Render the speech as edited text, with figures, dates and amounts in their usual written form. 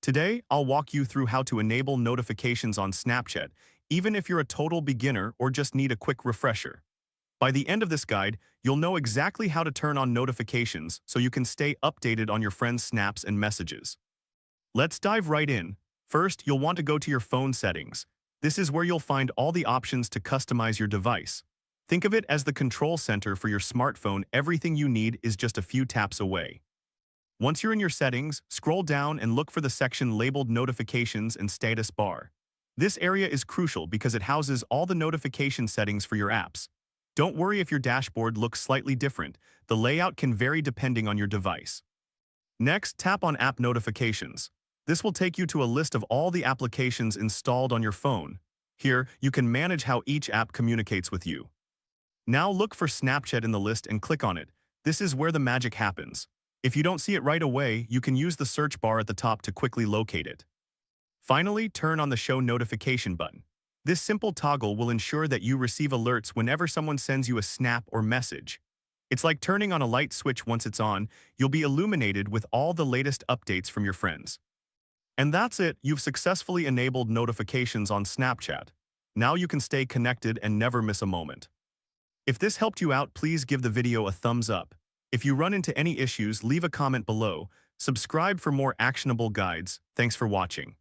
Today, I'll walk you through how to enable notifications on Snapchat, even if you're a total beginner or just need a quick refresher. By the end of this guide, you'll know exactly how to turn on notifications so you can stay updated on your friends' snaps and messages. Let's dive right in. First, you'll want to go to your phone settings. This is where you'll find all the options to customize your device. Think of it as the control center for your smartphone. Everything you need is just a few taps away. Once you're in your settings, scroll down and look for the section labeled Notifications and Status Bar. This area is crucial because it houses all the notification settings for your apps. Don't worry if your dashboard looks slightly different. The layout can vary depending on your device. Next, tap on App Notifications. This will take you to a list of all the applications installed on your phone. Here, you can manage how each app communicates with you. Now look for Snapchat in the list and click on it. This is where the magic happens. If you don't see it right away, you can use the search bar at the top to quickly locate it. Finally, turn on the Show Notification button. This simple toggle will ensure that you receive alerts whenever someone sends you a snap or message. It's like turning on a light switch. Once it's on, you'll be illuminated with all the latest updates from your friends. And that's it, you've successfully enabled notifications on Snapchat. Now you can stay connected and never miss a moment. If this helped you out, please give the video a thumbs up. If you run into any issues, leave a comment below. Subscribe for more actionable guides. Thanks for watching.